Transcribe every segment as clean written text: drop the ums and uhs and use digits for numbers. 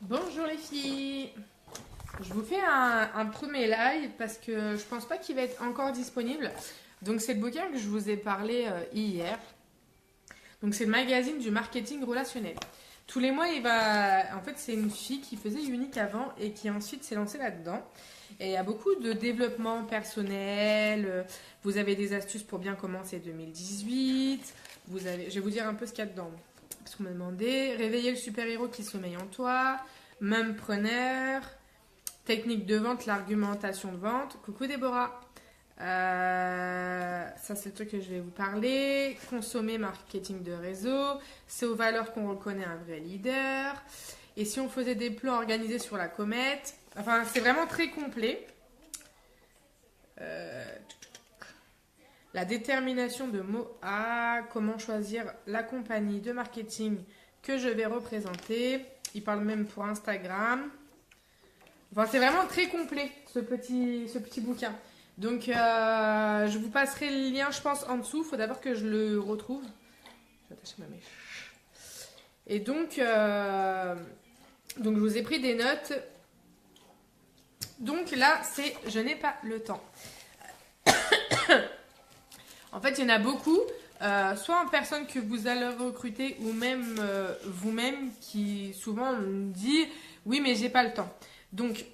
Bonjour les filles. Je vous fais un premier live parce que je pense pas qu'il va être encore disponible. Donc c'est le bouquin que je vous ai parlé hier. Donc c'est le magazine du marketing relationnel. Tous les mois, En fait, c'est une fille qui faisait Unique avant et qui ensuite s'est lancée là-dedans. Et il y a beaucoup de développement personnel. Vous avez des astuces pour bien commencer 2018. Je vais vous dire un peu ce qu'il y a dedans. Parce qu'on m'a demandé, réveiller le super-héros qui sommeille en toi, mumpreneur, technique de vente, l'argumentation de vente. Coucou Déborah. Ça c'est le truc que je vais vous parler. Consommer, marketing de réseau. C'est aux valeurs qu'on reconnaît un vrai leader. Et si on faisait des plans organisés sur la comète. Enfin, c'est vraiment très complet. La détermination de mots A, comment choisir la compagnie de marketing que je vais représenter. Il parle même pour Instagram. Enfin, c'est vraiment très complet, ce petit bouquin. Donc, je vous passerai le lien, je pense, en dessous. Il faut d'abord que je le retrouve. Je vais attacher ma mèche. Et donc, je vous ai pris des notes. Donc là, c'est « Je n'ai pas le temps ». En fait, il y en a beaucoup, soit en personnes que vous allez recruter ou même vous-même qui souvent me dit « Oui, mais j'ai pas le temps ». Donc,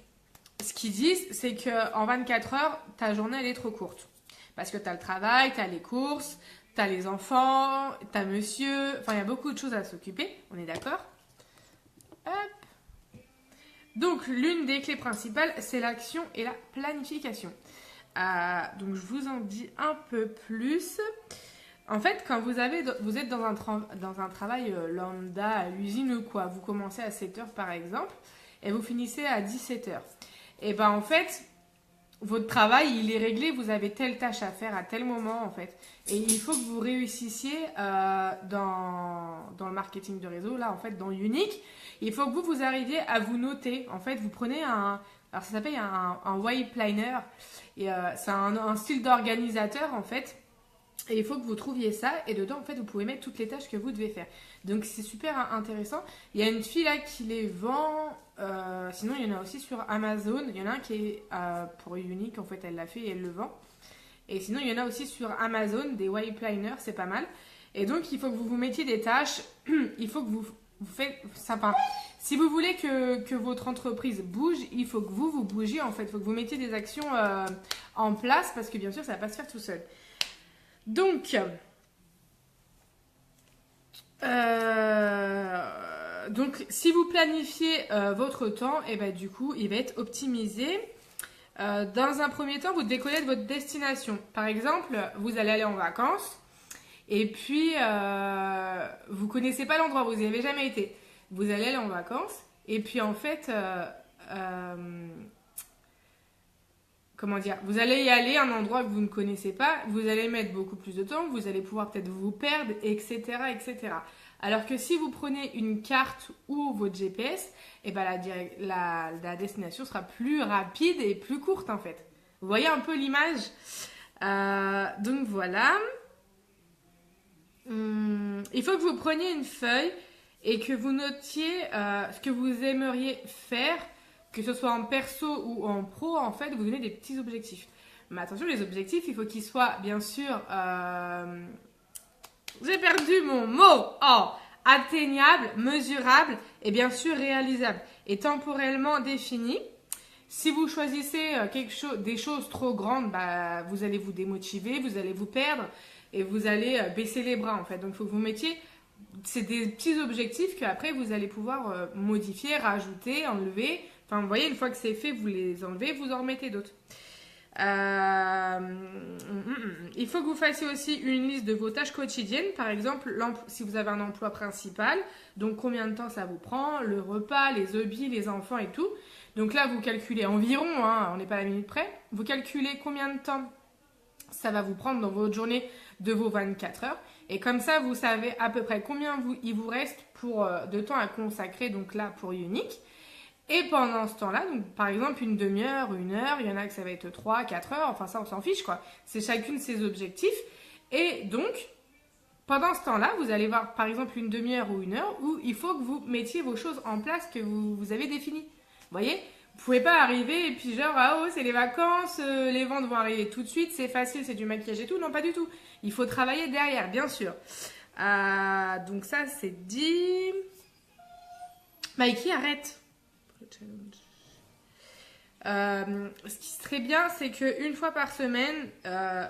ce qu'ils disent, c'est qu'en 24 heures, ta journée, elle est trop courte. Parce que tu as le travail, tu as les courses, tu as les enfants, tu as monsieur... Enfin, il y a beaucoup de choses à s'occuper, on est d'accord? Hop. Donc, l'une des clés principales, c'est l'action et la planification. Donc, je vous en dis un peu plus. En fait, quand vous êtes dans un travail lambda à l'usine ou quoi, vous commencez à 7 heures par exemple, et vous finissez à 17 heures. Et ben en fait, votre travail, il est réglé, vous avez telle tâche à faire à tel moment en fait. Et il faut que vous réussissiez dans le marketing de réseau, là en fait, dans Unique. Il faut que vous arriviez à vous noter. En fait, vous prenez alors ça s'appelle un way planner. Et c'est un style d'organisateur en fait. Et il faut que vous trouviez ça. Et dedans, en fait, vous pouvez mettre toutes les tâches que vous devez faire. Donc, c'est super intéressant. Il y a une fille là qui les vend. Sinon, il y en a aussi sur Amazon. Il y en a un qui est pour Unique. En fait, elle l'a fait et elle le vend. Et sinon, il y en a aussi sur Amazon, des way planners. C'est pas mal. Et donc, il faut que vous vous mettiez des tâches. Il faut que vous faites ça. Enfin, si vous voulez que votre entreprise bouge, il faut que vous bougiez en fait. Il faut que vous mettiez des actions en place parce que bien sûr, ça ne va pas se faire tout seul. Donc, si vous planifiez votre temps, et ben, du coup, il va être optimisé. Dans un premier temps, vous devez connaître votre destination. Par exemple, vous allez aller en vacances et puis vous ne connaissez pas l'endroit, vous n'y avez jamais été. Vous allez aller en vacances et puis en fait... comment dire, vous allez y aller à un endroit que vous ne connaissez pas, vous allez mettre beaucoup plus de temps, vous allez pouvoir peut-être vous perdre, etc., etc. Alors que si vous prenez une carte ou votre GPS, eh ben la destination sera plus rapide et plus courte en fait. Vous voyez un peu l'image. Donc voilà. Il faut que vous preniez une feuille et que vous notiez ce que vous aimeriez faire. Que ce soit en perso ou en pro, en fait, vous donnez des petits objectifs. Mais attention, les objectifs, il faut qu'ils soient, bien sûr, j'ai perdu mon mot, atteignables, mesurables et bien sûr réalisables. Et temporellement définis. Si vous choisissez des choses trop grandes, bah, vous allez vous démotiver, vous allez vous perdre et vous allez baisser les bras, en fait. Donc, il faut que vous mettiez... C'est des petits objectifs qu'après, vous allez pouvoir modifier, rajouter, enlever... Enfin, vous voyez, une fois que c'est fait, vous les enlevez, vous en remettez d'autres. Il faut que vous fassiez aussi une liste de vos tâches quotidiennes. Par exemple, si vous avez un emploi principal, donc combien de temps ça vous prend, le repas, les hobbies, les enfants et tout. Donc là, vous calculez environ, on n'est pas à la minute près, vous calculez combien de temps ça va vous prendre dans votre journée de vos 24 heures. Et comme ça, vous savez à peu près combien il vous reste de temps à consacrer, donc là, pour Unique. Et pendant ce temps-là, donc par exemple une demi-heure, une heure, il y en a que ça va être 3, 4 heures, enfin ça on s'en fiche quoi. C'est chacune ses objectifs. Et donc, pendant ce temps-là, vous allez voir par exemple une demi-heure ou une heure où il faut que vous mettiez vos choses en place que vous avez définies. Vous voyez? Vous pouvez pas arriver et puis genre, ah oh, c'est les vacances, les ventes vont arriver tout de suite, c'est facile, c'est du maquillage et tout. Non, pas du tout. Il faut travailler derrière, bien sûr. Donc ça, c'est dit. Mikey, arrête. Ce qui serait bien, c'est qu'une fois par semaine,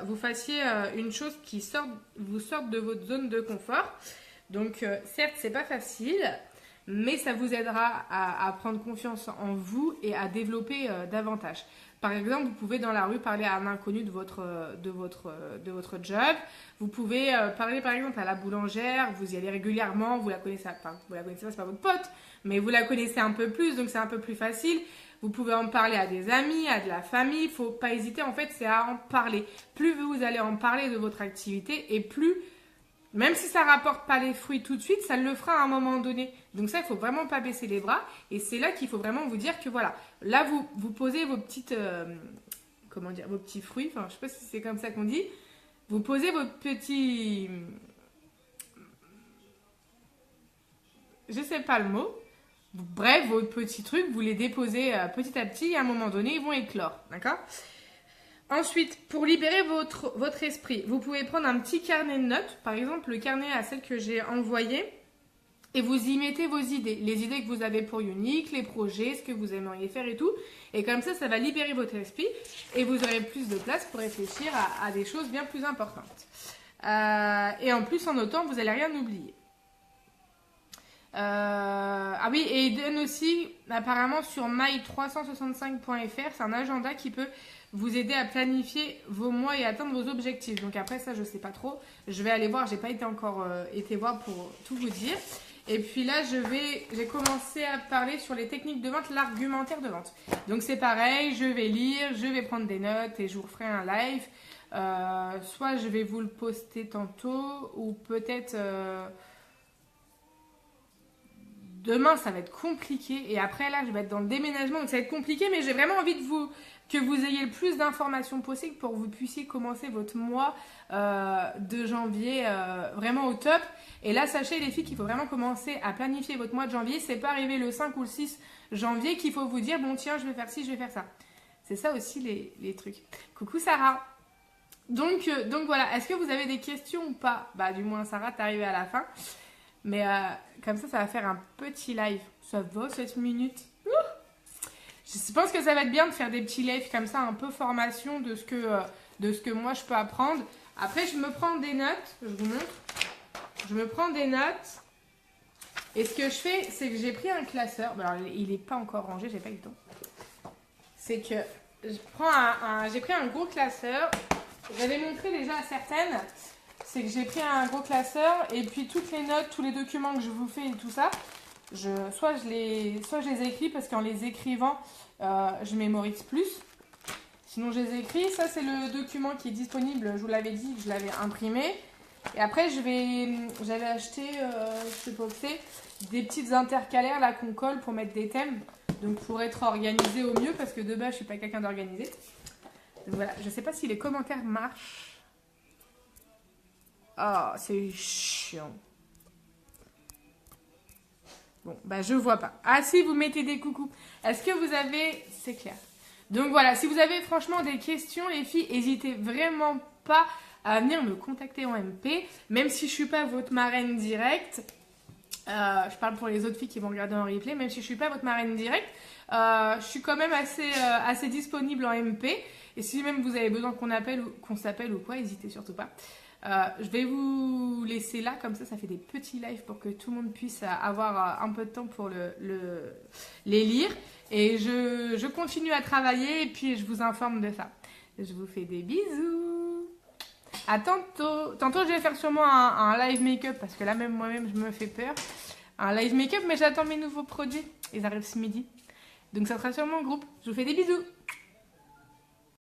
vous fassiez une chose qui vous sorte de votre zone de confort. Donc, certes, c'est pas facile, mais ça vous aidera à prendre confiance en vous et à développer davantage. Par exemple, vous pouvez dans la rue parler à un inconnu de votre job. Vous pouvez parler par exemple à la boulangère, vous y allez régulièrement, vous la connaissez, enfin, vous la connaissez pas, c'est pas votre pote, mais vous la connaissez un peu plus, donc c'est un peu plus facile. Vous pouvez en parler à des amis, à de la famille, il faut pas hésiter, en fait, c'est à en parler. Plus vous allez en parler de votre activité et plus, même si ça rapporte pas les fruits tout de suite, ça le fera à un moment donné. Donc ça, il faut vraiment pas baisser les bras. Et c'est là qu'il faut vraiment vous dire que voilà, là vous posez vos petites, vos petits fruits. Enfin, je sais pas si c'est comme ça qu'on dit. Vous posez vos petits, je sais pas le mot. Bref, vos petits trucs, vous les déposez petit à petit et à un moment donné, ils vont éclore. D'accord ? Ensuite, pour libérer votre esprit, vous pouvez prendre un petit carnet de notes, par exemple le carnet à celle que j'ai envoyée, et vous y mettez vos idées, les idées que vous avez pour Unique, les projets, ce que vous aimeriez faire et tout. Et comme ça va libérer votre esprit et vous aurez plus de place pour réfléchir à des choses bien plus importantes. Et en plus, en notant, vous n'allez rien oublier. Ah oui, et il donne aussi, apparemment sur my365.fr, c'est un agenda qui peut vous aider à planifier vos mois et atteindre vos objectifs. Donc après ça, je sais pas trop. Je vais aller voir, j'ai pas été encore été voir pour tout vous dire. Et puis là, j'ai commencé à parler sur les techniques de vente, l'argumentaire de vente. Donc c'est pareil, je vais lire, je vais prendre des notes et je vous referai un live. Soit je vais vous le poster tantôt ou peut-être... Demain, ça va être compliqué. Et après, là, je vais être dans le déménagement. Donc, ça va être compliqué. Mais j'ai vraiment envie que vous ayez le plus d'informations possible pour que vous puissiez commencer votre mois de janvier vraiment au top. Et là, sachez, les filles, qu'il faut vraiment commencer à planifier votre mois de janvier. C'est pas arrivé le 5 ou le 6 janvier qu'il faut vous dire, bon, tiens, je vais faire ci, je vais faire ça. C'est ça aussi, les trucs. Coucou, Sarah. Donc voilà. Est-ce que vous avez des questions ou pas? Bah, du moins, Sarah, t'es arrivée à la fin. Mais comme ça va faire un petit live. Ça va, 7 minutes. Je pense que ça va être bien de faire des petits lives comme ça, un peu formation de ce que moi je peux apprendre. Après, je me prends des notes. Je vous montre. Je me prends des notes. Et ce que je fais, c'est que j'ai pris un classeur. Alors, il n'est pas encore rangé, j'ai pas eu le temps. C'est que j'ai pris un gros classeur. J'avais montré déjà à certaines. C'est que j'ai pris un gros classeur et puis toutes les notes, tous les documents que je vous fais et tout ça, soit je les écris parce qu'en les écrivant, je mémorise plus. Sinon, je les écris. Ça, c'est le document qui est disponible. Je vous l'avais dit, je l'avais imprimé. Et après, j'avais acheté, je sais pas où c'est, des petites intercalaires là qu'on colle pour mettre des thèmes. Donc, pour être organisé au mieux parce que de base, je suis pas quelqu'un d'organisé. Donc voilà, je sais pas si les commentaires marchent. Oh, c'est chiant. Bon, bah je vois pas. Ah si, vous mettez des coucous. Est-ce que vous avez... C'est clair. Donc voilà, si vous avez franchement des questions, les filles, n'hésitez vraiment pas à venir me contacter en MP. Même si je suis pas votre marraine directe. Je parle pour les autres filles qui vont regarder en replay. Même si je suis pas votre marraine directe, je suis quand même assez disponible en MP. Et si même vous avez besoin qu'on s'appelle ou quoi, n'hésitez surtout pas. Je vais vous laisser là, comme ça fait des petits lives pour que tout le monde puisse avoir un peu de temps pour les lire. Et je continue à travailler et puis je vous informe de ça. Je vous fais des bisous. À tantôt. Tantôt, je vais faire sûrement un live make-up parce que là, même moi-même, je me fais peur. Un live make-up, mais j'attends mes nouveaux produits. Ils arrivent ce midi. Donc, ça sera sûrement en groupe. Je vous fais des bisous.